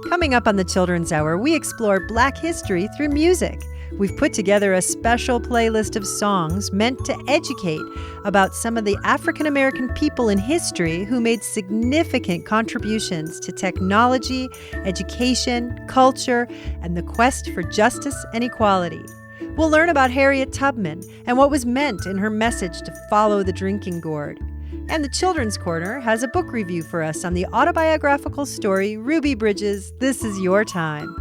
Coming up on the Children's Hour, we explore Black history through music. We've put together a special playlist of songs meant to educate about some of the African American people in history who made significant contributions to technology, education, culture, and the quest for justice and equality. We'll learn about Harriet Tubman and what was meant in her message to follow the drinking gourd. And the Children's Corner has a book review for us on the autobiographical story Ruby Bridges' This Is Your Time.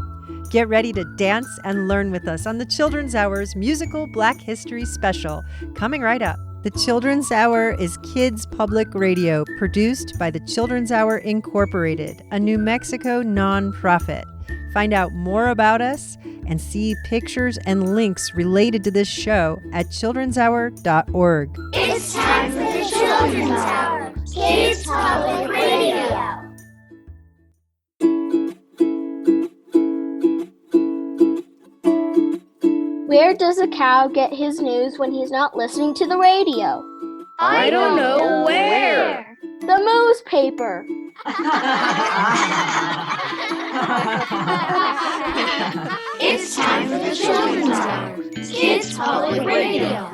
Get ready to dance and learn with us on the Children's Hour's musical Black History Special, coming right up. The Children's Hour is Kids Public Radio, produced by the Children's Hour Incorporated, a New Mexico nonprofit. Find out more about us and see pictures and links related to this show at childrenshour.org. It's time for the Children's Hour, Kids Public Radio. Where does a cow get his news when he's not listening to the radio? I don't know where. The newspaper. It's time for the Children's Hour, Kids Public Radio.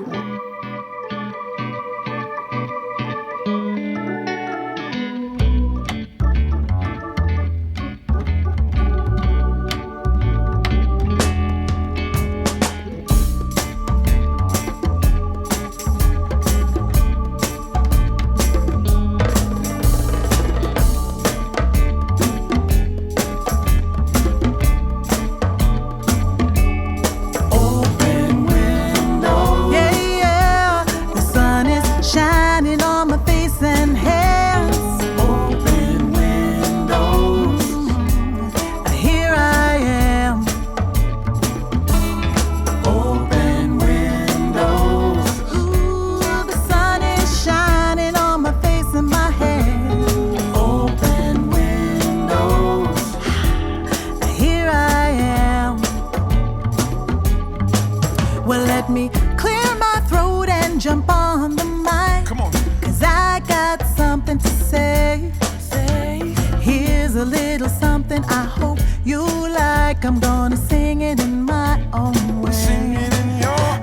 I'm gonna sing it in my own way.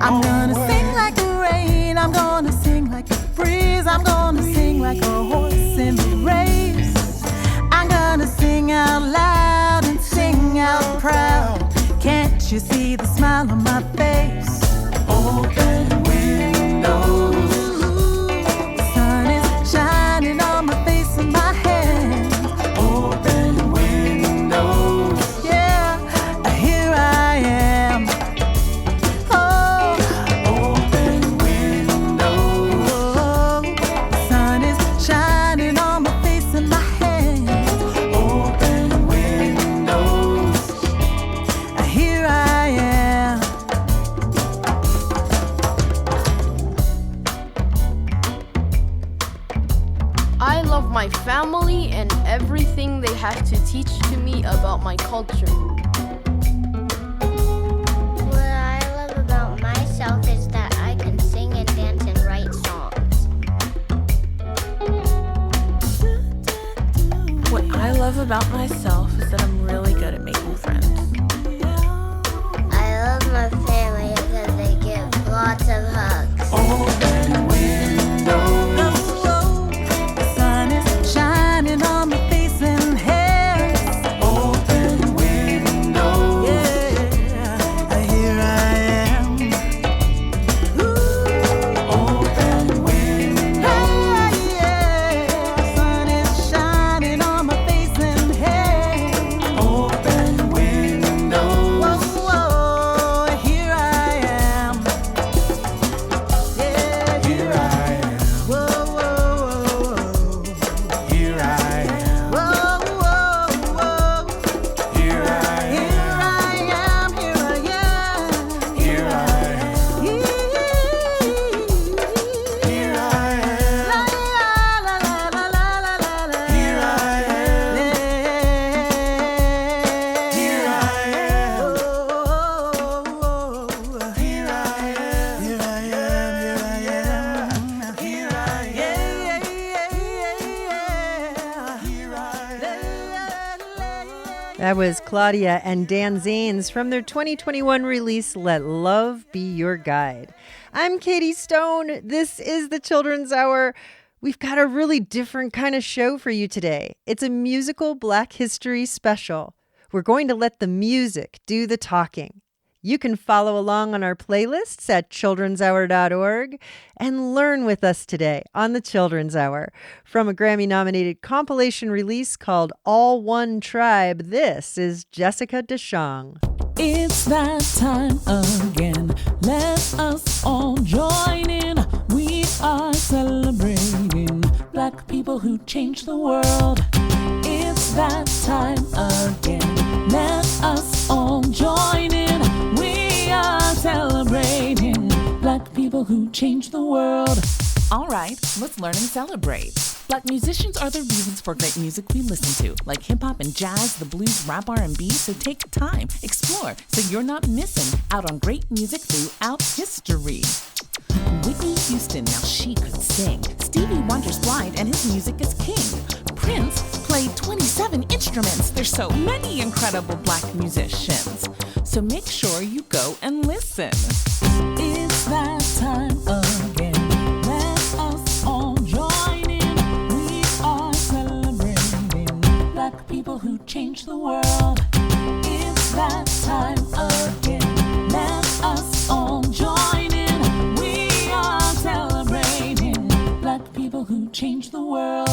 I'm gonna sing like the rain. I'm gonna sing like the breeze. I'm gonna sing like a horse in the race. I'm gonna sing out loud and sing out proud. Can't you see the smile on my face? Open windows. The sun is shining on my face and my hands. Open windows. Here I am. Oh, open windows. The sun is shining on my face and my hands. Open windows. Here I am. I love my family and everything they have to teach to me about my culture. Is that I can sing and dance and write songs. What I love about myself is that I'm really good at making friends. I love my family because they give lots of hugs. Open windows. The sun is shining on my face and hair. Open windows. Yeah, here I am. Here That was Claudia and Dan Zanes from their 2021 release, Let Love Be Your Guide. I'm Katie Stone. This is the Children's Hour. We've got a really different kind of show for you today. It's a musical Black History special. We're going to let the music do the talking. You can follow along on our playlists at childrenshour.org and learn with us today on the Children's Hour. From a Grammy-nominated compilation release called All One Tribe, this is Jessica DeShong. It's that time again. Let us all join in. We are celebrating Black people who changed the world. It's that time again. Let us all join in. We are celebrating Black people who changed the world. All right, let's learn and celebrate. Black musicians are the reasons for great music we listen to, like hip-hop and jazz, the blues, rap, R&B, so take time, explore, so you're not missing out on great music throughout history. Whitney Houston, now she could sing. Stevie Wonder's blind and his music is king. Prince played 27 instruments. There's so many incredible Black musicians. So make sure you go and listen. It's that time again. Let us all join in. We are celebrating Black people who changed the world. It's that time again. Let us all join in. We are celebrating Black people who changed the world.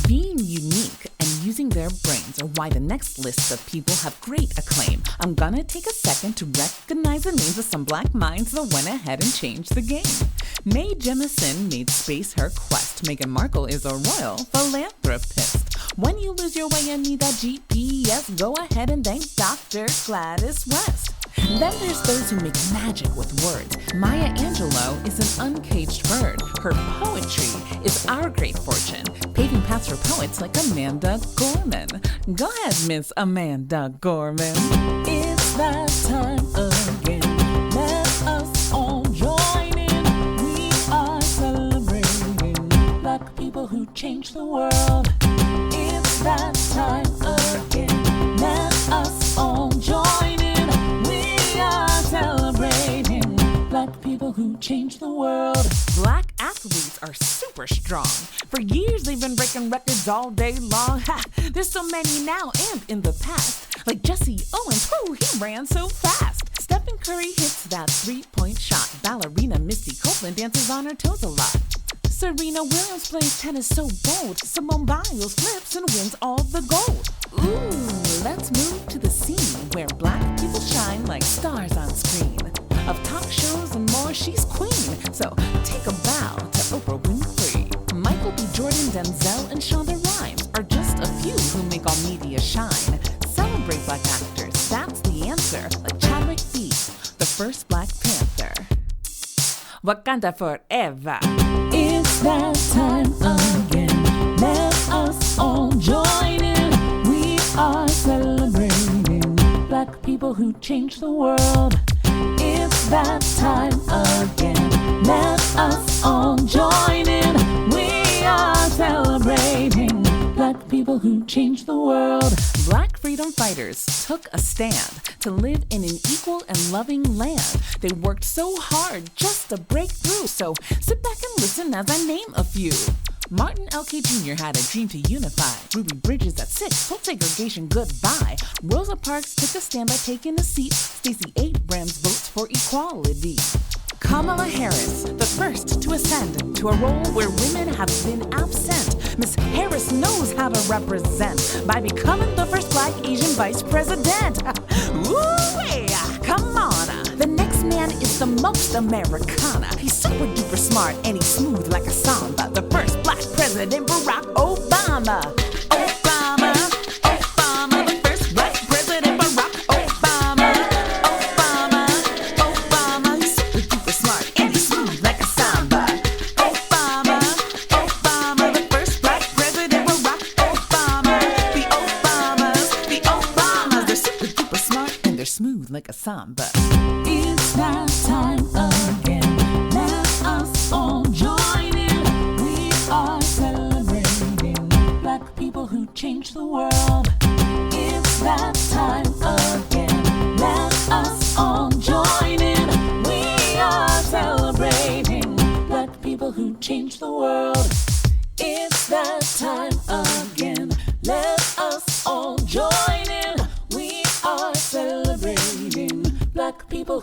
Being unique and using their brains are why the next list of people have great acclaim. I'm gonna take a second to recognize the names of some Black minds that went ahead and changed the game. Mae Jemison made space her quest. Meghan Markle is a royal philanthropist. When you lose your way and need that GPS, go ahead and thank Dr. Gladys West. Then there's those who make magic with words. Maya Angelou is an uncaged bird. Her poetry is our great fortune, paving paths for poets like Amanda Gorman. Go ahead, Miss Amanda Gorman. It's that time again. Let us all join in. We are celebrating Black people who changed the world. It's that time again. Let us all join in. We are celebrating Black people who changed the world. Black athletes are super strong. For years they've been breaking records all day long. Ha! There's so many now and in the past. Like Jesse Owens, whoo, he ran so fast. Stephen Curry hits that three-point shot. Ballerina Misty Copeland dances on her toes a lot. Serena Williams plays tennis so bold. Simone Biles flips and wins all the gold. Ooh, let's move to the scene where Black people shine like stars on screen. Of talk shows and more, she's queen. So take a bow to Oprah Winfrey. Michael B. Jordan, Denzel, and Shonda Rhimes are just a few who make all media shine. Celebrate Black actors, that's the answer. Like Chadwick Boseman, the first Black Panther. Wakanda forever. It's that time again. Let us all join in. We are celebrating Black people who changed the world. It's that time again. Let us all join in. We are celebrating Black people who changed the world. Black freedom fighters took a stand to live in an equal and loving land. They worked so hard just to break through. So sit back and listen as I name a few. Martin L.K. Jr. had a dream to unify. Ruby Bridges at 6 told segregation goodbye. Rosa Parks took a stand by taking a seat. Stacey Abrams votes for equality. Kamala Harris, the first to ascend to a role where women have been absent. Miss Harris knows how to represent by becoming the first Black Asian vice president. Ooh, come on. The next man is the most Americana. He's super duper smart and he's smooth like a samba. The first Black president, Barack Obama. Obama, Obama, the first Black president, Barack Obama. Obama, Obama, he's super duper smart and he's smooth like a samba. Obama, Obama, the first Black president, Barack Obama. The Obamas, they're super duper smart and they're smooth like a samba. It's that time again. Let us all join in. We are celebrating Black people who changed the world. It's that time.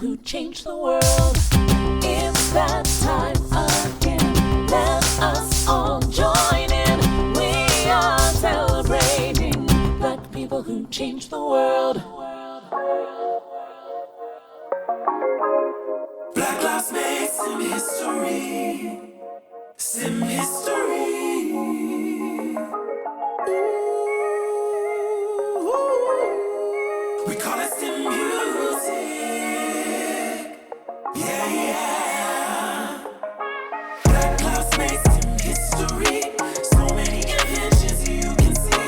who changed the world. It's that time again. Let us all join in. We are celebrating Black people who changed the world. Black lives made some history. Some history. Ooh, we call it sim music. Yeah, yeah. Black lives made some history. So many inventions you can see.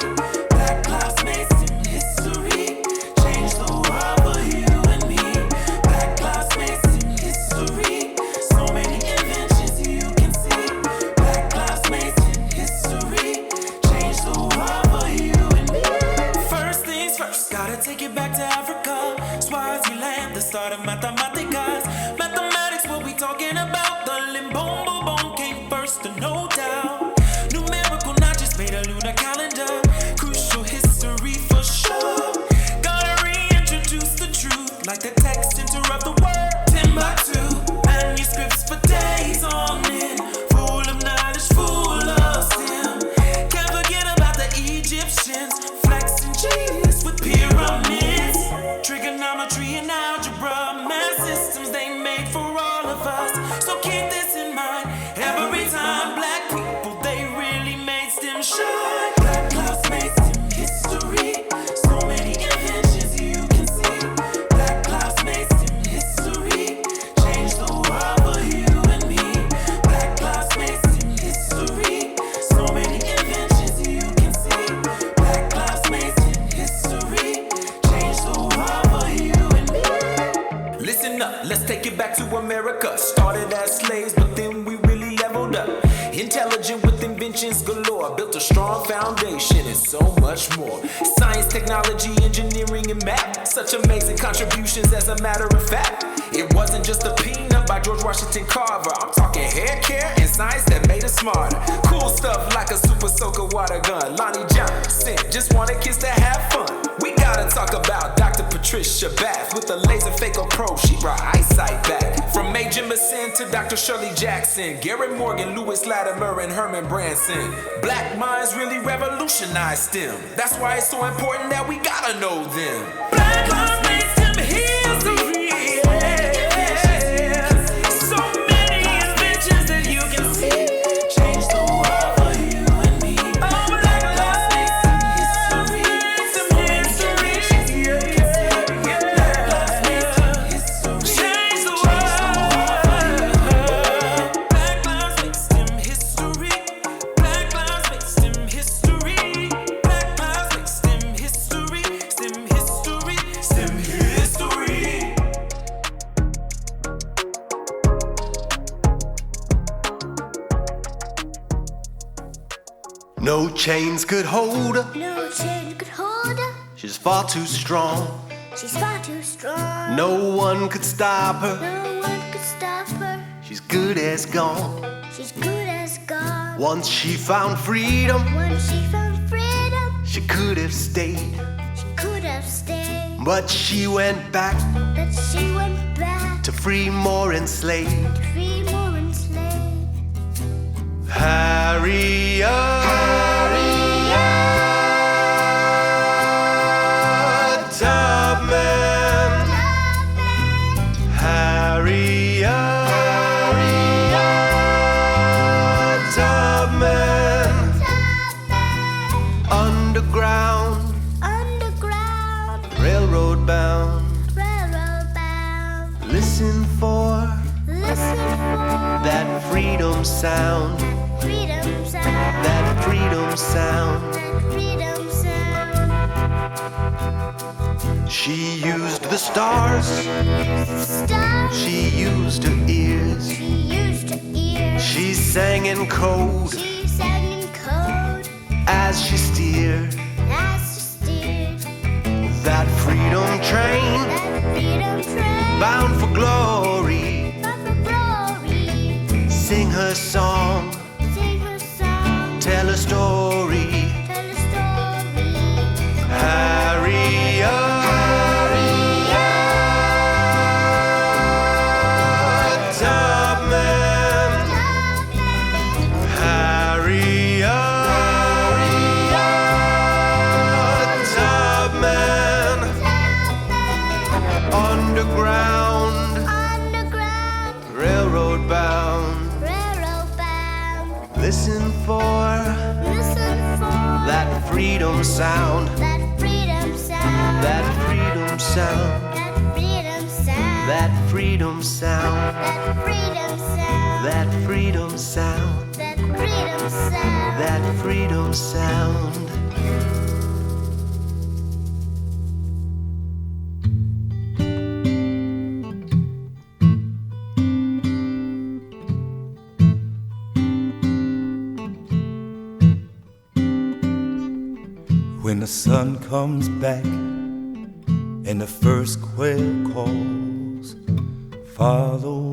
Black lives made some history. Change the world for you and me. Black lives made some history. So many inventions you can see. Black lives made some history. Change the world for you and me. First things first, gotta take it back to Africa. Swaziland, the start of mathematicas. Mathematics, what we talking about? The Limbombo bone came first, no doubt. Numerical notches made a lunar calendar. Crucial history for sure. Gotta reintroduce the truth, like the text interrupt the word. Timbuktu, manuscripts for days on end. Full of knowledge, full of sin. Can't forget about the Egyptians. Flexing genius with pyramids. Trigonometry and algebra, math systems they made for all of us. So keep this in mind. Every time black people, they really made STEM shine. Black lives made STEM history. So many inventions you can see. Black lives made STEM history. Change the world for you and me. Black lives made STEM history. So many inventions you can see. Black lives made STEM history. Change the world for you and me. Listen up, let's take it back to America. Started as slaves, but then we really leveled up. Intelligent with inventions galore. Built a strong foundation and so much more. Science, technology, engineering, and math. Such amazing contributions as a matter of fact. It wasn't just a peanut by George Washington Carver. I'm talking hair care and science that made us smarter. Cool stuff like a super soaker water gun. Lonnie Johnson just want a kids to have fun. We gotta talk about Dr. Patricia Bath. With a laser phaco probe, she brought eyesight back. From Major Massin to Dr. Shirley Jackson, Garrett Morgan, Lewis Latimer, and Herman Branson. Black minds really revolutionized STEM. That's why it's so important that we gotta know them. Black lives made STEM history. So many inventions that you can see. Change the world for you and me. Black lives made STEM history. STEM history. Black lives made STEM history. Change the world for you and me. Black lives make STEM history. Black lives make STEM history. Black lives make STEM history. STEM history. STEM history. No chains could hold her. No chain could hold her. She's far too strong. She's far too strong. No one could stop her. No one could stop her. She's good as gone. She's good as gone. Once she found freedom, Once she found freedom, she could have stayed. she could have stayed. But she went back But she went back to free more enslaved. to free more enslaved. Harriet Tubman. Harriet Tubman. Underground, Underground, railroad bound. railroad bound. Listen for Listen for that freedom sound. freedom sound. That freedom sound. That freedom sound. She used the stars. Stars. She used her ears. She used her ears. She sang in code She sang in code as she steered as she steered that freedom train that freedom train. bound for glory. Bound for glory. Sing her song, Sing her song. tell a story. Tell a story. Harriet freedom sound. That freedom sound. That freedom sound. That freedom sound. That freedom sound. That freedom sound. That freedom sound. That freedom sound. That freedom sound. When the sun comes back and the first quail calls, follow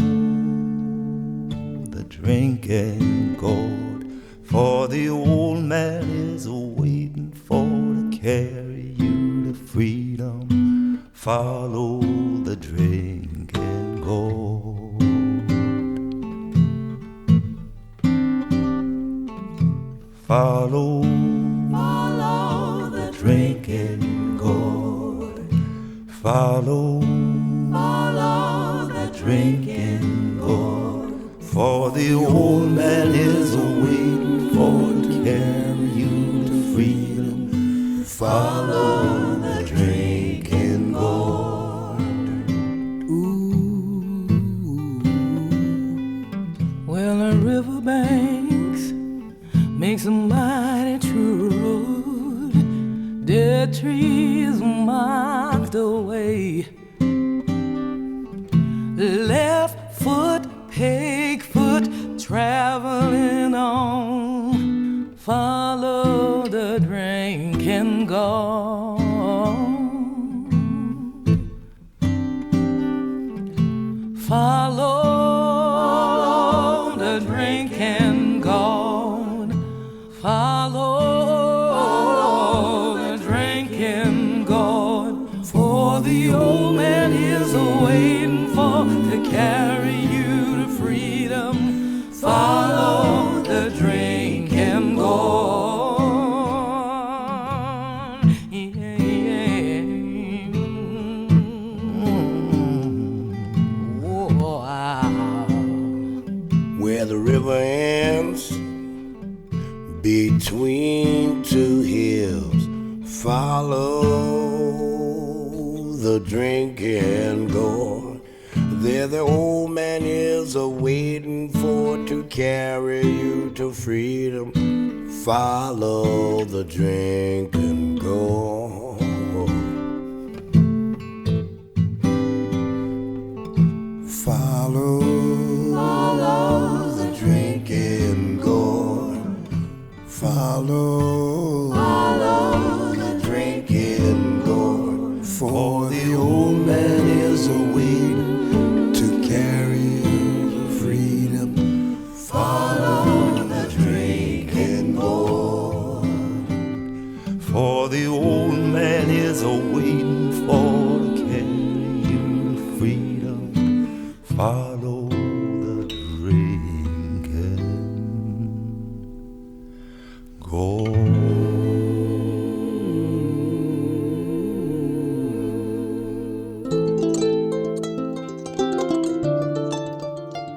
the drinking gourd, for the old man is waiting for to carry you to freedom. Follow the drinking gourd. Follow the drinking gourd. Follow the drinking gourd, for the old man is waiting for to carry you to freedom. Follow the drinking gourd. Ooh, well, the riverbanks makes a mighty true road. Dead trees mark the way. Left foot, peg foot, traveling on. Follow the drinking gourd. Follow the drinking gourd. Follow the drinking gourd, for the old man is waiting for to carry you to freedom. Follow the drinking gourd. Yeah, yeah. Wow. Where the river ends between two hills, follow the drinking gourd. There the old man is waiting for to carry you to freedom. Follow the drinking gourd. Follow the drinking gourd. Follow the drinking gourd, for the old man is waiting to carry you to freedom. Follow the drinking gourd, for the old man is waiting for to carry you to freedom. Follow the drinking gourd.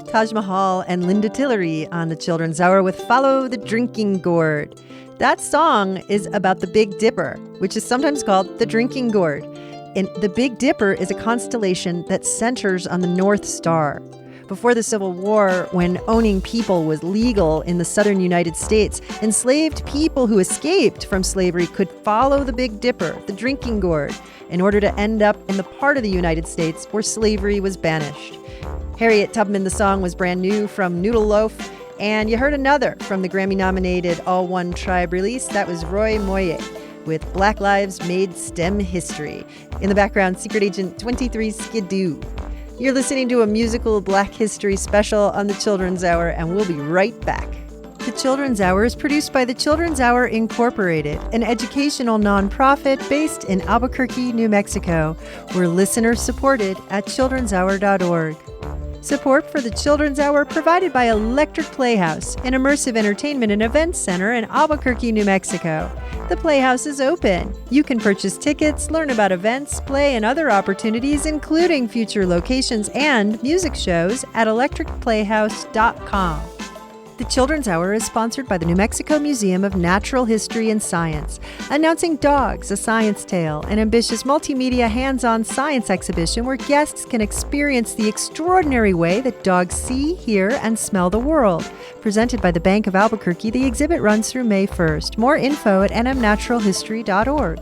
Taj Mahal and Linda Tillery on the Children's Hour with Follow the Drinking Gourd. That song is about the Big Dipper, which is sometimes called the Drinking Gourd. And the Big Dipper is a constellation that centers on the North Star. Before the Civil War, when owning people was legal in the southern United States, enslaved people who escaped from slavery could follow the Big Dipper, the drinking gourd, in order to end up in the part of the United States where slavery was banished. Harriet Tubman, the song, was brand new from Noodle Loaf, and you heard another from the Grammy-nominated All One Tribe release. That was Roy Moye with Black Lives Made STEM History. In the background, Secret Agent 23 Skidoo. You're listening to a musical Black History special on the Children's Hour, and we'll be right back. The Children's Hour is produced by the Children's Hour Incorporated, an educational nonprofit based in Albuquerque, New Mexico. We're listener-supported at childrenshour.org. Support for the Children's Hour provided by Electric Playhouse, an immersive entertainment and events center in Albuquerque, New Mexico. The Playhouse is open. You can purchase tickets, learn about events, play, and other opportunities, including future locations and music shows at electricplayhouse.com. The Children's Hour is sponsored by the New Mexico Museum of Natural History and Science, announcing Dogs, A Science Tale, an ambitious multimedia hands-on science exhibition where guests can experience the extraordinary way that dogs see, hear, and smell the world. Presented by the Bank of Albuquerque, the exhibit runs through May 1st. More info at nmnaturalhistory.org.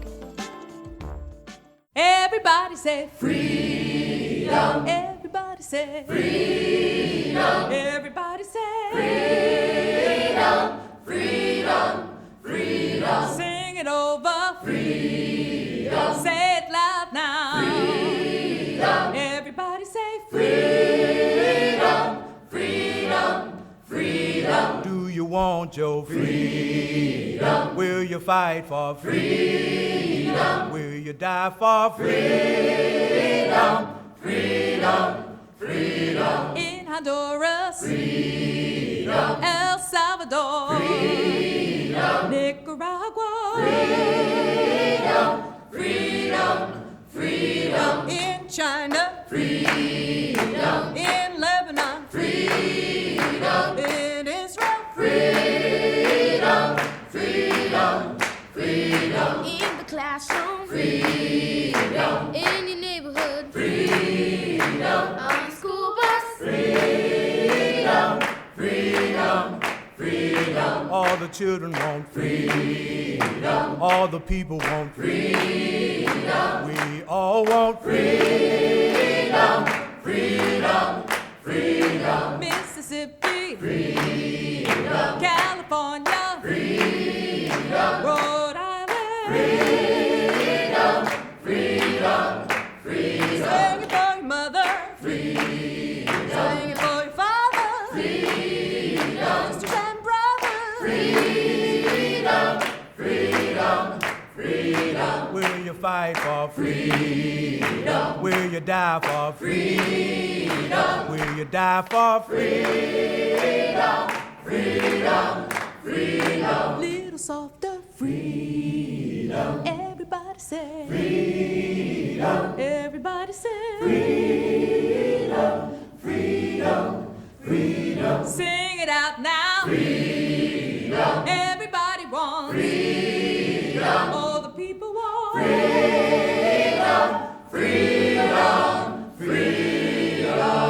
Everybody say freedom. Everybody say freedom. Everybody say freedom. Freedom. Freedom. Sing it over. Freedom. Say it loud now. Freedom. Everybody say freedom. Freedom. Freedom. Do you want your freedom? Will you fight for freedom? Will you die for freedom? Freedom, freedom. In Honduras, freedom. El Salvador, freedom. Nicaragua, freedom, freedom, freedom. in China, freedom. in Lebanon, freedom. in Israel, freedom, freedom, freedom. In the classroom, freedom. in your neighborhood, freedom. on the school bus, freedom, freedom, freedom. All the children want freedom. All the people want freedom. We all want freedom, freedom, freedom. Mississippi, freedom. California, freedom. Rhode Island, freedom, freedom, freedom. Sing it for your mother, freedom. sing it for your father, freedom. sisters and brothers, Freedom, freedom, freedom. Will you fight for freedom? Will you die for freedom? Will you die for freedom? Freedom, freedom. little softer, freedom. Everybody say Freedom, everybody say freedom, freedom, freedom. Sing it out now. Freedom, Everybody wants freedom. all the people want Freedom, freedom, freedom.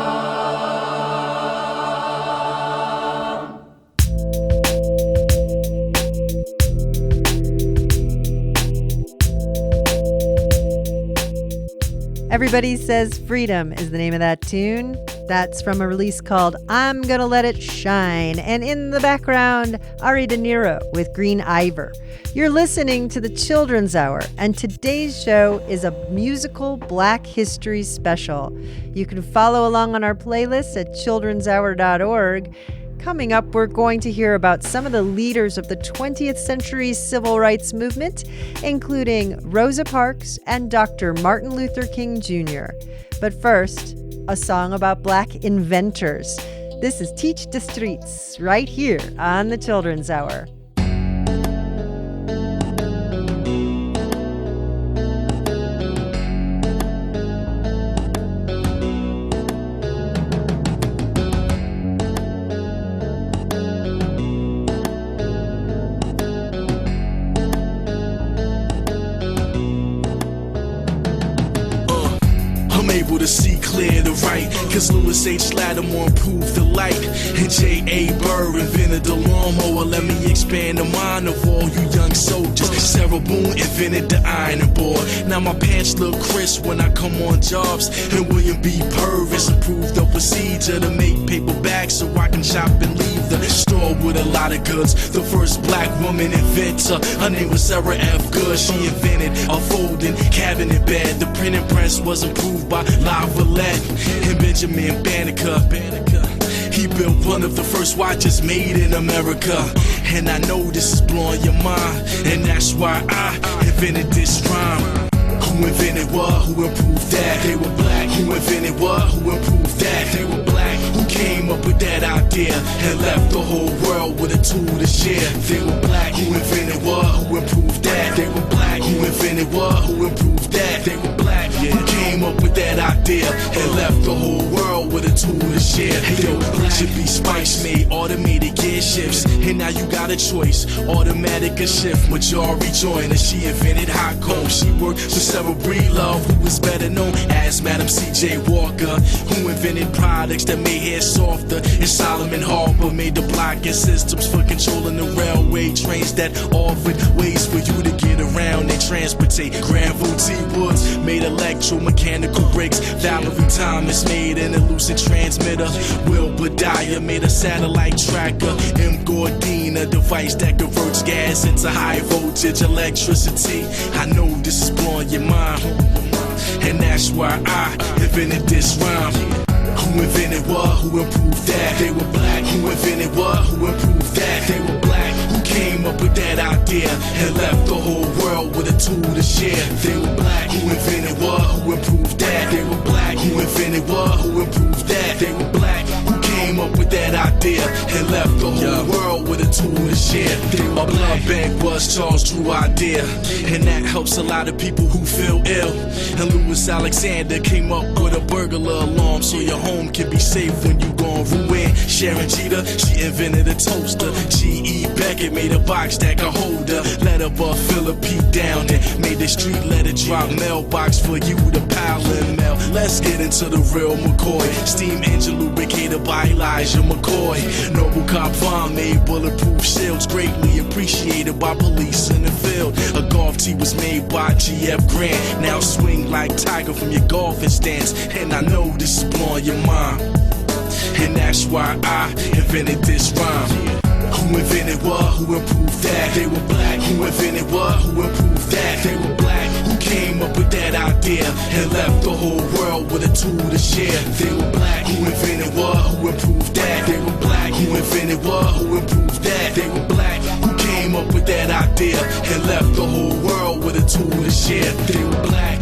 Everybody Says Freedom is the name of that tune. That's from a release called I'm Gonna Let It Shine. And in the background, Ari De Niro with Green Ivor. You're listening to the Children's Hour, and today's show is a musical Black History special. You can follow along on our playlist at childrenshour.org. Coming up, we're going to hear about some of the leaders of the 20th century civil rights movement, including Rosa Parks and Dr. Martin Luther King Jr. But first, a song about Black inventors. This is Teach the Streets, right here on the Children's Hour. Able to see clear to right, cause Louis H. Lattimore improved the light, and J.A. Burr invented the lawnmower. Let me expand the mind of all you young soldiers. Sarah Boone invented the ironing board. Now my pants look crisp when I come on jobs, and William B. Purvis improved the procedure to make paper bags so I can shop and leave the store with a lot of goods. The first black woman inventor, her name was Sarah F. Good. She invented a folding cabinet bed. The printing press was improved by Lavalette and Benjamin Banneker. He built one of the first watches made in America. And I know this is blowing your mind, and that's why I invented this rhyme. Who invented what? Who improved that? They were black. Who invented what? Who improved that? They were black. Who came up with that idea and left the whole world with a tool to share? They were black. Who invented what? Who improved that? They were black. Who invented what? Who improved that? They were black. Who came up with that idea and left the whole world with a tool to share? Yo, should be Spice made automated gear shifts, and now you got a choice. Automatic or shift, majority join, and she invented hot comb. She worked for Sarah Breedlove, who was better known as Madam C.J. Walker, who invented products that made hair softer. And Solomon Harper made the blocking systems for controlling the railway trains that offered ways for you to get around and transportate. Granville T. Woods made electromechanical brakes. Valerie Thomas made an elusive transmitter. Wilbur Dyer made a satellite tracker. M. Gordine, a device that converts gas into high voltage electricity. I know this is blowing your mind, and that's why I invented this rhyme. Who invented what? Who improved that? They were black. Who invented what? Who improved that? They were black. Who came up with that idea and left the whole world with a tool to share? They were black. Who invented what? Who improved that? They were black. Who invented what? Who improved that? They were black. Who came up with that idea and left the whole world with a tool to share? They were black. Blood bank was Charles' true idea, and that helps a lot of people who feel ill. And Louis Alexander came up with a burglar alarm so your home can be safe when you gon' ruin. Sharon Jeter, she invented a toaster. G.E. Beckett made a box that could hold her. Letterbuff Philip down and made the street letter drop mailbox for you to pile and mail. Let's get into the real McCoy. Steam engine lubricated by Elijah McCoy. Noble Cop Vaughn made bulletproof shields, greatly appreciated by police in the field. A golf tee was made by G.F. Grant. Now swing like Tiger from your golfing stance. And I know this is blowing your mind, and that's why I invented this rhyme. Who invented what? Who improved that? They were black. Who invented what? Who improved that? They were black. Who came up with that idea and left the whole world with a tool to share? They were black. Who invented what? Who improved that? They were black. Who invented what? Who improved that? They were black. Who came up with that idea and left the whole world with a tool to share? They were black.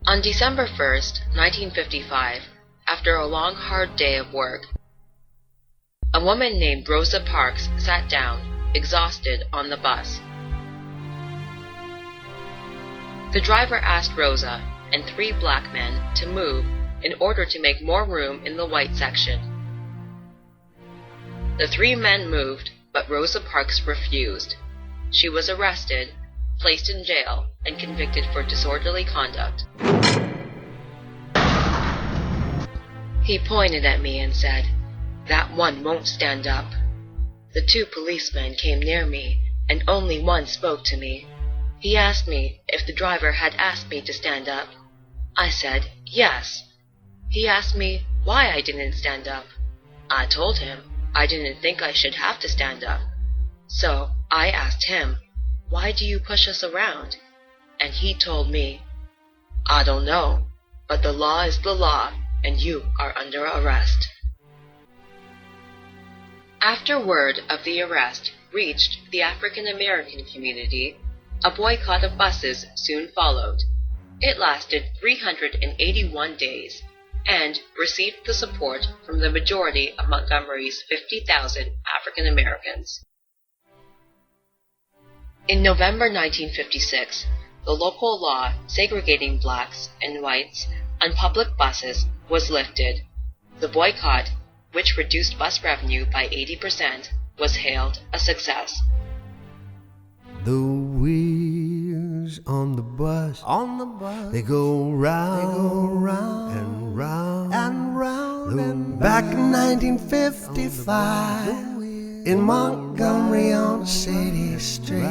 On December 1st, 1955, after a long, hard day of work, a woman named Rosa Parks sat down, exhausted, on the bus. The driver asked Rosa and 3 black men to move in order to make more room in the white section. The 3 men moved, but Rosa Parks refused. She was arrested, placed in jail, and convicted for disorderly conduct. He pointed at me and said, "That one won't stand up." The 2 policemen came near me, and only one spoke to me. He asked me if the driver had asked me to stand up. I said, "Yes." He asked me why I didn't stand up. I told him I didn't think I should have to stand up. So I asked him, "Why do you push us around?" And he told me, "I don't know, but the law is the law, and you are under arrest." After word of the arrest reached the African American community, a boycott of buses soon followed. It lasted 381 days and received the support from the majority of Montgomery's 50,000 African Americans. In November 1956, the local law segregating blacks and whites on public buses was lifted. The boycott, which reduced bus revenue by 80%, was hailed a success. The wheels on the bus, they go round, and round and round. Back in 1955, in Montgomery on a city street,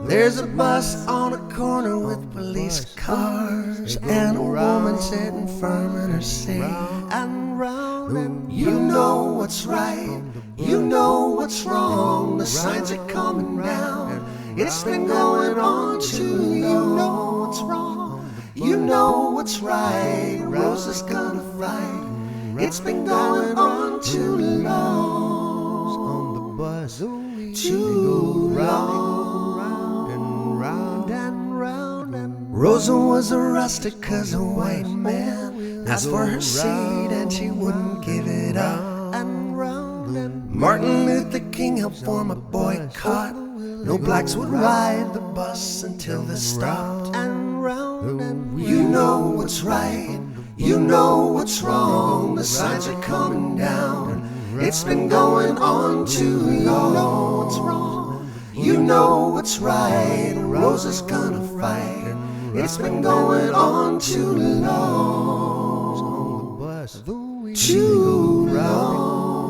there's a bus on a corner with police cars and a woman sitting firm in her seat. You know what's right, you know what's wrong, the signs are coming down. It's been going on too. You know what's wrong, you know what's right, Rosa's gonna fight. It's been going on too long. On the bus, too long. Round and round and Rosa was arrested 'cause a white man asked for her seat and she wouldn't give it up. And round and Martin Luther King helped form a boycott. No blacks would ride the bus until this stopped. And round and you know what's right, you know what's wrong. The signs are coming down. It's been going on too long. You know what's wrong, you know what's right. Rose is gonna fight. It's been going on too long. Too long.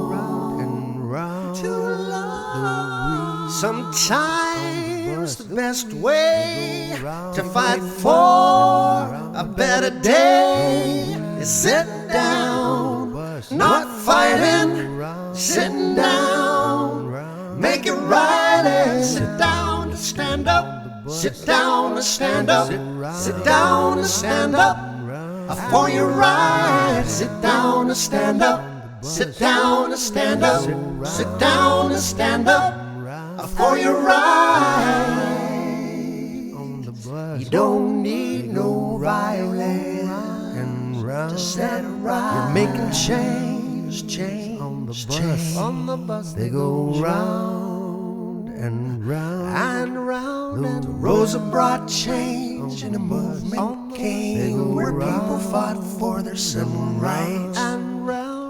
Too long. Sometimes the best way to fight for a better day is sitting down, not fighting, sitting down. Make it right and sit down to stand up. Sit down and stand up. Sit down and stand up for your right. Sit down and stand up. Sit down and stand up. Sit down and stand up for your right. You don't need no violence to set it right. You're making change, change on the bus. On the bus they go round and round and round. And Rosa brought change and a movement came where people fought for their civil rights.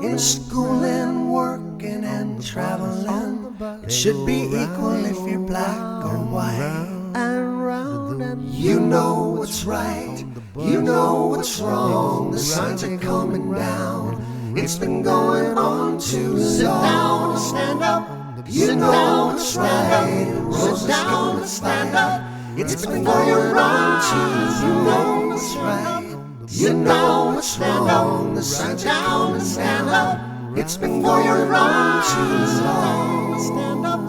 In school and working and traveling, it should be equal if you're black or white. And round and you know what's right, you know what's wrong. The signs are coming down. It's been going on too long. Sit down and stand up. You know what's right. Sit down and stand up. It's been going on too long. You know what's right. You know what's wrong. The signs down and stand up. It's been going on too long. Stand up.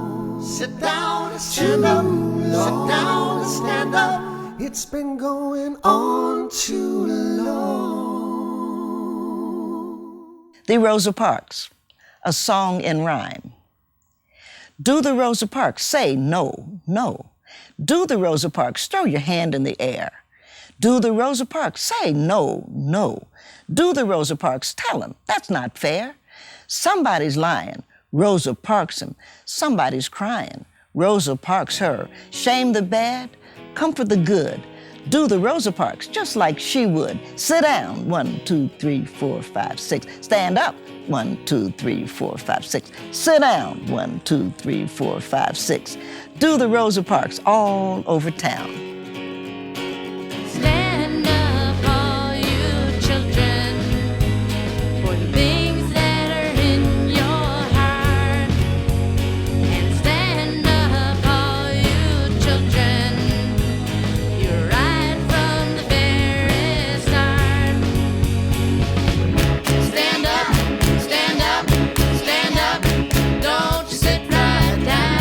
Sit down and stand up. Sit down and stand up. It's been going on too long. The Rosa Parks, a song in rhyme. Do the Rosa Parks say no, no. Do the Rosa Parks throw your hand in the air. Do the Rosa Parks say no, no. Do the Rosa Parks tell them that's not fair. Somebody's lying, Rosa Parks him. Somebody's crying, Rosa Parks her. Shame the bad, comfort the good. Do the Rosa Parks just like she would. Sit down, 1, 2, 3, 4, 5, 6. Stand up, 1, 2, 3, 4, 5, 6. Sit down, 1, 2, 3, 4, 5, 6. Do the Rosa Parks all over town. Stand up, all you children, for the things that are in your heart. And stand up, all you children, you're right from the very start. Stand up, stand up, stand up, don't you sit right down.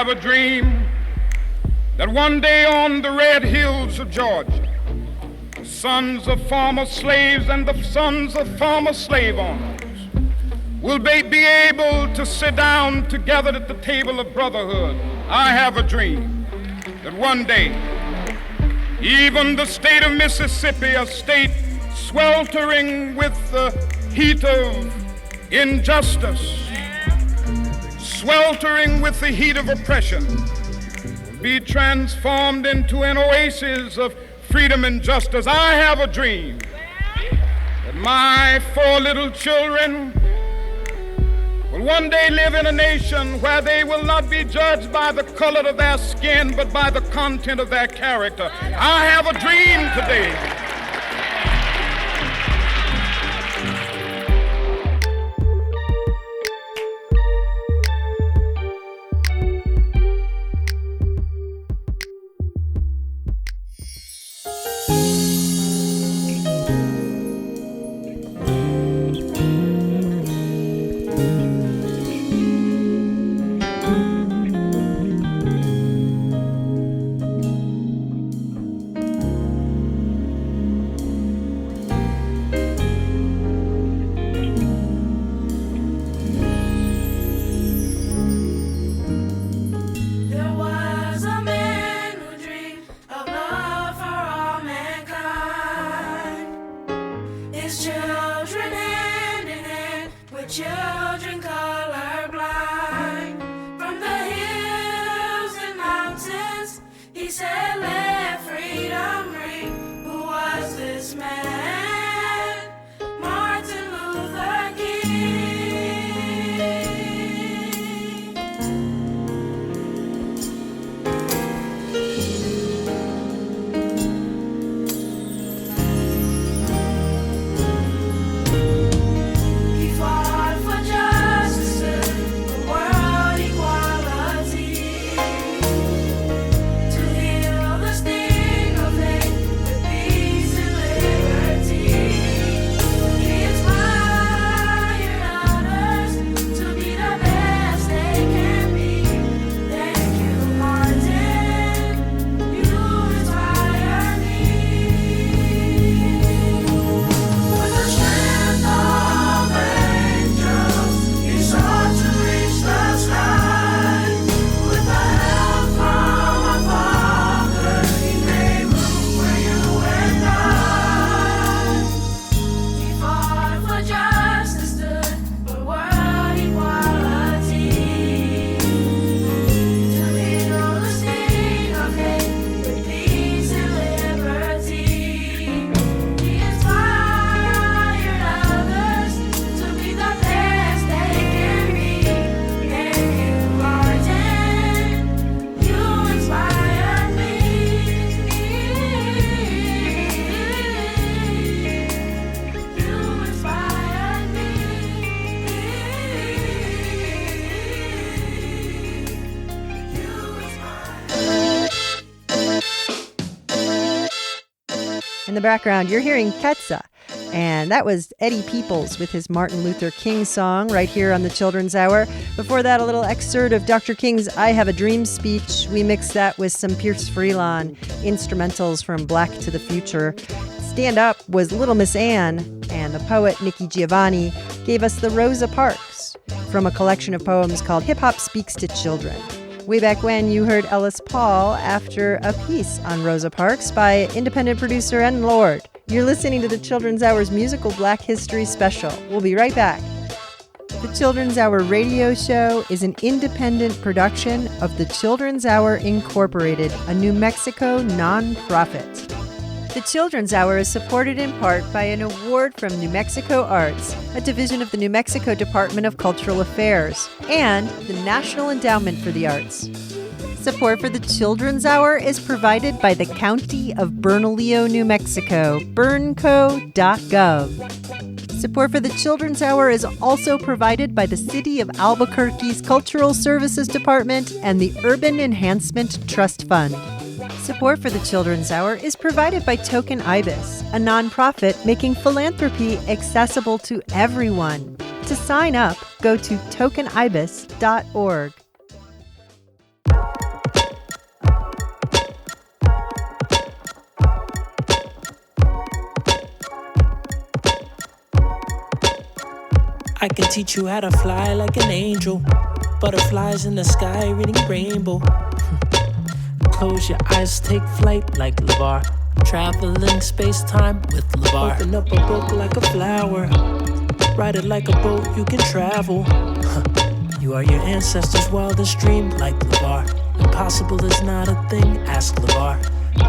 have a dream that one day on the red hills of Georgia, the sons of former slaves and the sons of former slave owners will be able to sit down together at the table of brotherhood. I have a dream that one day, even the state of Mississippi, a state sweltering with the heat of injustice, sweltering with the heat of oppression, will be transformed into an oasis of freedom and justice. I have a dream that my 4 little children will one day live in a nation where they will not be judged by the color of their skin, but by the content of their character. I have a dream today. In the background, you're hearing Quetzal, and that was Eddie Peoples with his Martin Luther King song right here on the Children's Hour. Before that, a little excerpt of Dr. King's I Have a Dream speech. We mixed that with some Pierce Freelon instrumentals from Black to the Future. Stand Up was Little Miss Anne, and the poet Nikki Giovanni gave us the Rosa Parks from a collection of poems called Hip Hop Speaks to Children. Way back when, you heard Ellis Paul after a piece on Rosa Parks by independent producer N. Lord. You're listening to the Children's Hour's musical Black History Special. We'll be right back. The Children's Hour radio show is an independent production of the Children's Hour Incorporated, a New Mexico nonprofit. The Children's Hour is supported in part by an award from New Mexico Arts, a division of the New Mexico Department of Cultural Affairs, and the National Endowment for the Arts. Support for the Children's Hour is provided by the County of Bernalillo, New Mexico, bernco.gov. Support for the Children's Hour is also provided by the City of Albuquerque's Cultural Services Department and the Urban Enhancement Trust Fund. Support for the Children's Hour is provided by Token Ibis, a nonprofit making philanthropy accessible to everyone. To sign up, go to tokenibis.org. I can teach you how to fly like an angel. Butterflies in the sky reading rainbow. Close your eyes, take flight like LeVar. Traveling space-time with LeVar. Open up a book like a flower. Ride it like a boat, you can travel. You are your ancestors' wildest dream like LeVar. Impossible is not a thing, ask LeVar.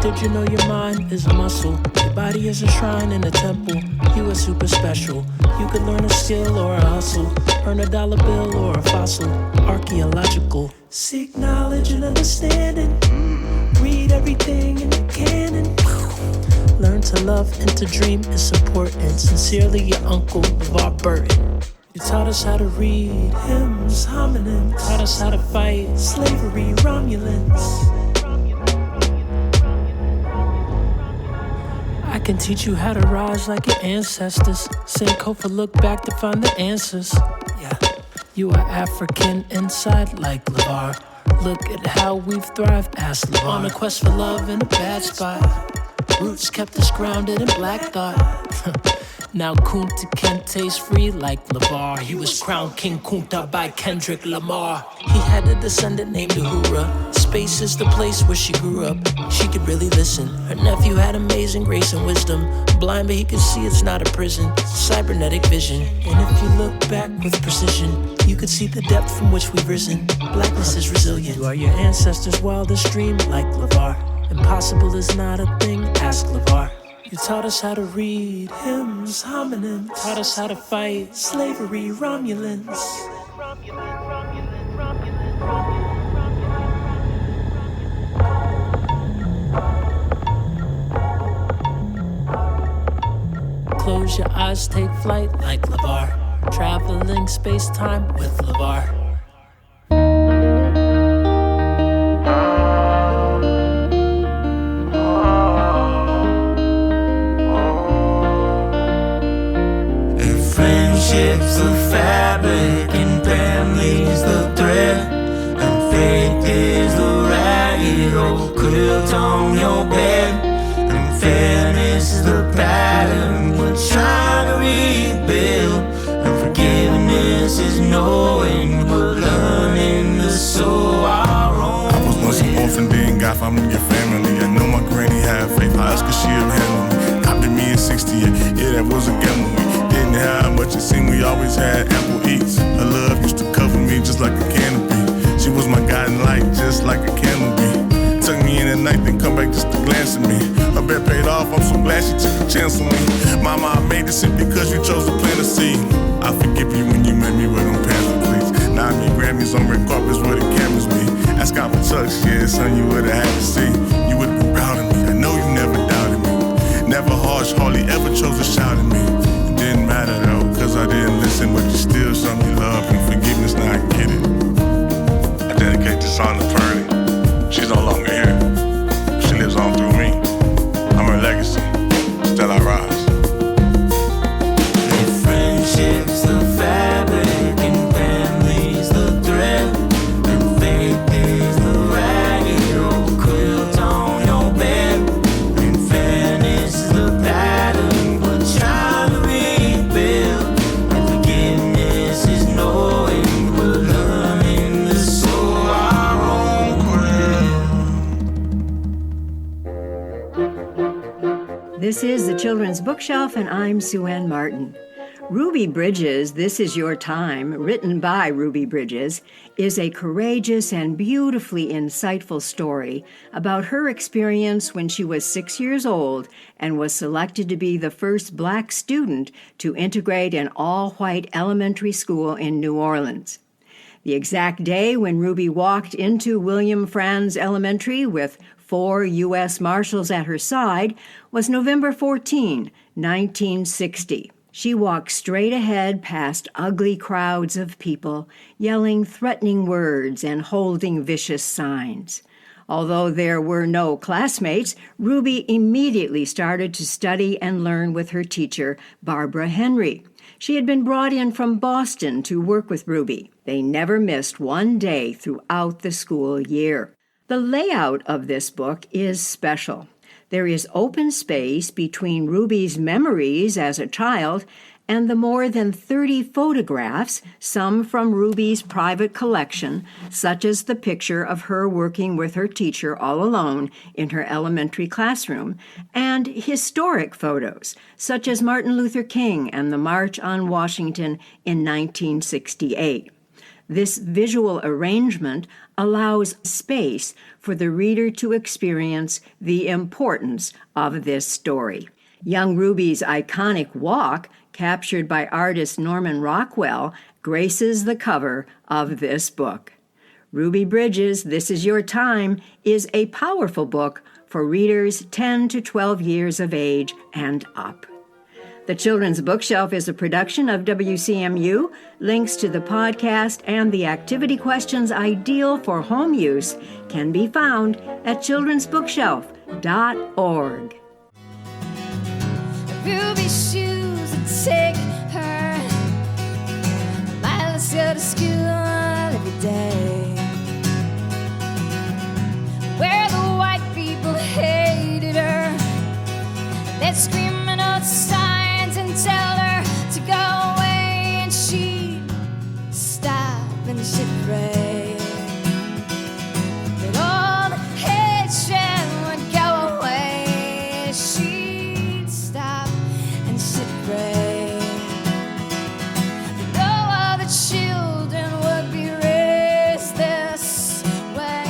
Did you know your mind is a muscle? Your body is a shrine in a temple. You are super special. You could learn a skill or a hustle. Earn a dollar bill or a fossil. Archaeological. Seek knowledge and understanding. Read everything in the canon. Learn to love and to dream is important. Sincerely, your uncle, LeVar Burton. You taught us how to read hymns, homonyms. Taught us how to fight slavery, Romulans. I can teach you how to rise like your ancestors. Sankofa look back to find the answers. Yeah, you are African inside like LeVar. Look at how we've thrived, ask LeVar. On a quest for love in a bad spot. Roots kept us grounded in black thought. Now Kunta Kinte's free like LeVar. He was crowned King Kunta by Kendrick Lamar. He had a descendant named Uhura. Space is the place where she grew up. She could really listen. Her nephew had amazing grace and wisdom. Blind but he could see it's not a prison. Cybernetic vision. And if you look back with precision, you could see the depth from which we've risen. Blackness is resilient. You are your ancestors' wildest dream like LeVar. Impossible is not a thing, ask LeVar. You taught us how to read hymns, homonyms. Taught us how to fight slavery, Romulans. Close your eyes, take flight like LeVar. Traveling space-time with LeVar. Friendships the fabric and families the thread, and faith is the ragged old quilt on your bed, and fairness is the pattern we're trying to rebuild, and forgiveness is knowing we're learning to sew our own. I was once an orphan, then God found me your family. I know my granny had faith, I asked her she'd handle me. Adopted me in 68, yeah, that was a gamble. Didn't have much, it seemed we always had ample eats. Her love used to cover me just like a canopy. She was my guiding light, just like a candle be. Took me in at night, then come back just to glance at me. Her bet paid off, I'm so glad she took a chance on me. Mama, I made this shit because you chose to plant a seed. I forgive you when you made me wear them pants with pleats. Now I need Grammys on red carpets where the cameras be. Ask out for Chuck, yeah, son, you would've had to see. You would've been proud of me, I know you never doubted me. Never harsh, hardly ever chose to shout at me. Didn't matter though, cause I didn't listen, but you still showed me love and forgiveness, now I get it. I dedicate this song to Pearlie. She's no longer here. She lives on through me. I'm her legacy. Still I rise. If friendships the fabric and families the thread, and faith is the ragged old quilt on your bed, and fairness is the pattern we're trying to rebuild, and forgiveness is knowing we're learning to sew our own quilt. This is the Children's Bookshelf, and I'm Sue Ann Martin. Ruby Bridges, This Is Your Time, written by Ruby Bridges, is a courageous and beautifully insightful story about her experience when she was 6 years old and was selected to be the first Black student to integrate an all-white elementary school in New Orleans. The exact day when Ruby walked into William Franz Elementary with 4 U.S. Marshals at her side was November 14, 1960. She walked straight ahead past ugly crowds of people, yelling threatening words and holding vicious signs. Although there were no classmates, Ruby immediately started to study and learn with her teacher, Barbara Henry. She had been brought in from Boston to work with Ruby. They never missed one day throughout the school year. The layout of this book is special. There is open space between Ruby's memories as a child and the more than 30 photographs, some from Ruby's private collection, such as the picture of her working with her teacher all alone in her elementary classroom, and historic photos, such as Martin Luther King and the March on Washington in 1968. This visual arrangement allows space for the reader to experience the importance of this story. Young Ruby's iconic walk, captured by artist Norman Rockwell, graces the cover of this book. Ruby Bridges, This Is Your Time, is a powerful book for readers 10 to 12 years of age and up. The Children's Bookshelf is a production of WCMU. Links to the podcast and the activity questions ideal for home use can be found at childrensbookshelf.org. Ruby shoes and take her. Let's go to school every day. Where the white people hated her, they'd scream out signs and tell her to go away, and she'd stop and she'd pray that all the hatred would go away. She'd stop and she'd pray that no other children would be raised this way.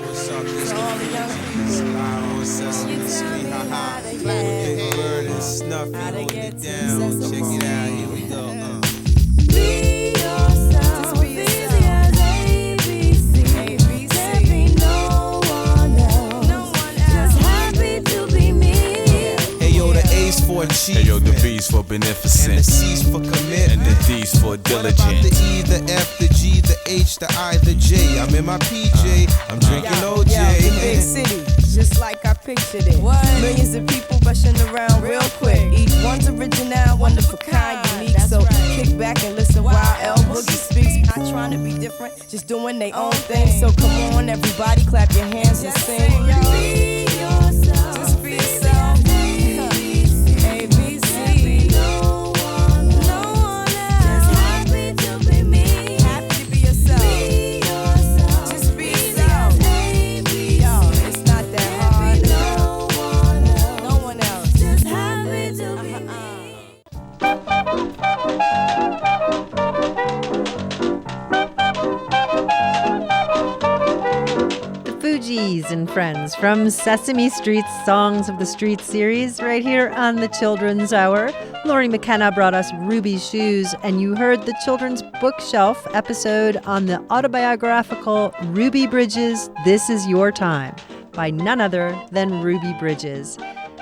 What's up? This Bird and Snuffy holding it down. Check it out. Here we go. Be yourself, as easy as ABC. There be no one else, just happy to be me. Hey yo, the A's for achievement. Hey yo, the B's for beneficent. And the C's for commitment. And the D's for diligent. What about the E, the F, the G, the H, the I, the J? I'm in my PJ. I'm drinking OJ. The big city, just like I pictured it. Millions of people rushing around real quick. Each one's original, one of a kind, unique. So kick back and listen while L Boogie speaks. Not trying to be different, just doing their own thing. So come on, everybody, clap your hands and sing. Be yourself, just be yourself. ABC. No one else, just happy to be me. Happy to be yourself. Be yourself, just be yourself. Yo, it's not that hard. No one else, just happy to be me. Fugees and Friends from Sesame Street's Songs of the Street series right here on the Children's Hour. Lori McKenna brought us Ruby's Shoes, and you heard the Children's Bookshelf episode on the autobiographical Ruby Bridges, This Is Your Time, by none other than Ruby Bridges.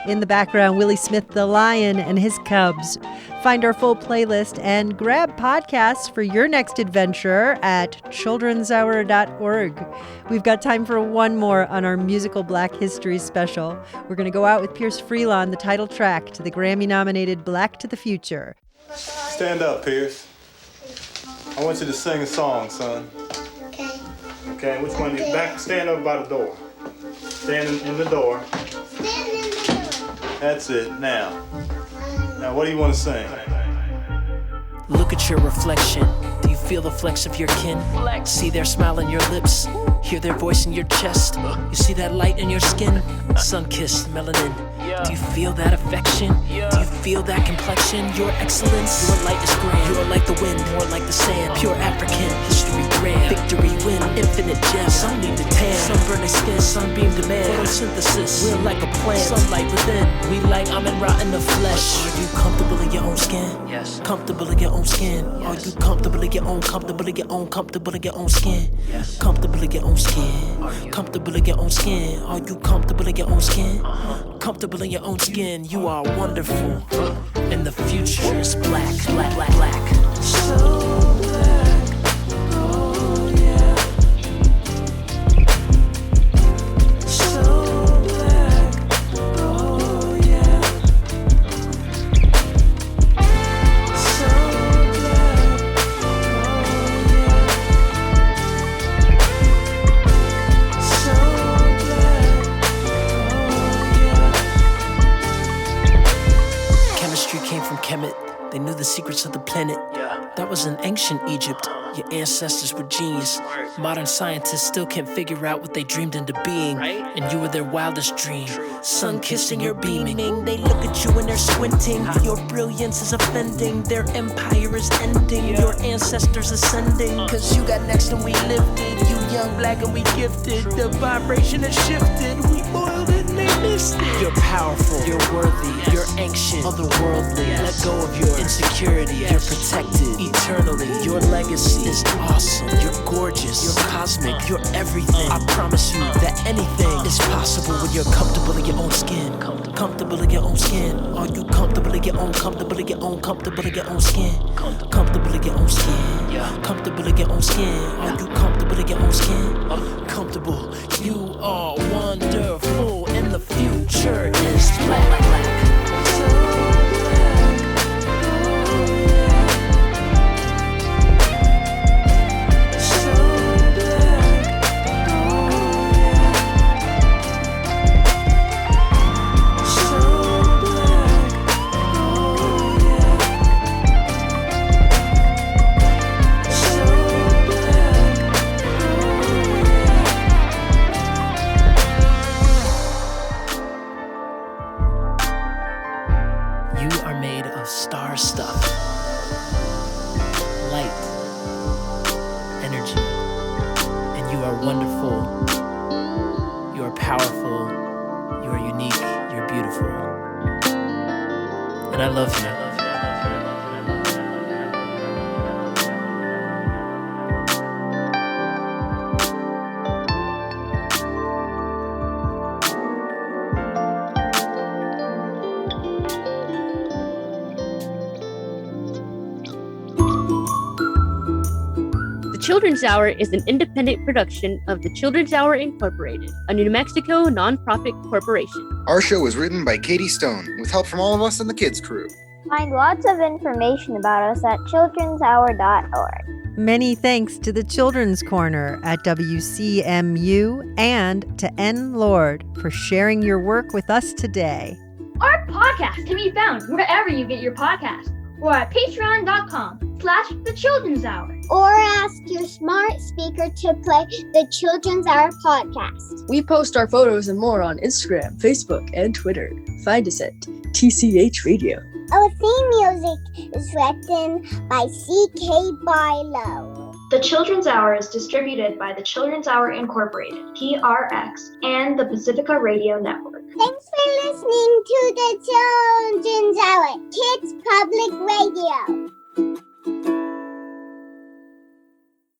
In the background, Willie Smith the Lion and his cubs. Find our full playlist and grab podcasts for your next adventure at childrenshour.org. We've got time for one more on our musical Black History special. We're going to go out with Pierce Freelon, the title track to the Grammy-nominated Black to the Future. Stand up, Pierce. I want you to sing a song, son. Okay. Okay, which one? Back, stand over by the door. Stand in the door. That's it. Now, what do you want to sing? Look at your reflection. Do you feel the flex of your kin? See their smile on your lips. Hear their voice in your chest. You see that light in your skin? Sun-kissed melanin. Do you feel that affection? Do you feel that complexion? Your excellence, your light is grand. You're like the wind, more like the sand. Pure African, history grand. Victory win, infinite gems. Some need to tan, sunburning skin, sunbeam demand. Photosynthesis, we're like a plant. Sunlight within, we like Amen-Ra in the flesh. Are you comfortable in your own skin? Yes. Comfortable in your own skin? Yes. Are you comfortable in your own, comfortable in your own, comfortable in your own skin? Yes. Comfortable in your own skin? Comfortable in your own skin? Are you comfortable in your own skin? Comfortable in your own skin, you are wonderful. And the future is black, black, black, black. So black, oh yeah. So black, oh yeah. So black, oh yeah. So black. planet. That was in ancient Egypt. Your ancestors were genius. Modern scientists still can't figure out what they dreamed into being. And you were their wildest dream. Sun-kissed and you're beaming. They look at you and they're squinting. Your brilliance is offending. Their empire is ending. Your ancestors ascending. Cause you got next and we lifted. You young, black and we gifted. The vibration has shifted. We boiled it and they missed it. You're powerful. You're worthy. You're ancient. Otherworldly. Let go of your insecurity. You're protected. Eternally. Your legacy is awesome. You're gorgeous. You're cosmic. You're everything. I promise you that anything is possible when you're comfortable in your own skin. Comfortable in your own skin. Are you comfortable in your own? Comfortable in your own? Comfortable in your own skin. Comfortable in your own skin. Comfortable in your own skin. Are you comfortable in your own skin? Comfortable. You are wonderful, and the future is black. Children's Hour is an independent production of the Children's Hour Incorporated, a New Mexico nonprofit corporation. Our show was written by Katie Stone, with help from all of us in the Kids Crew. Find lots of information about us at childrenshour.org. Many thanks to the Children's Corner at WCMU and to N. Lord for sharing your work with us today. Our podcast can be found wherever you get your podcasts or at patreon.com/The Children's Hour. Or ask your smart speaker to play the Children's Hour podcast. We post our photos and more on Instagram, Facebook, and Twitter. Find us at TCH Radio. Our theme music is written by C.K. Barlow. The Children's Hour is distributed by the Children's Hour Incorporated, PRX, and the Pacifica Radio Network. Thanks for listening to the Children's Hour, Kids Public Radio.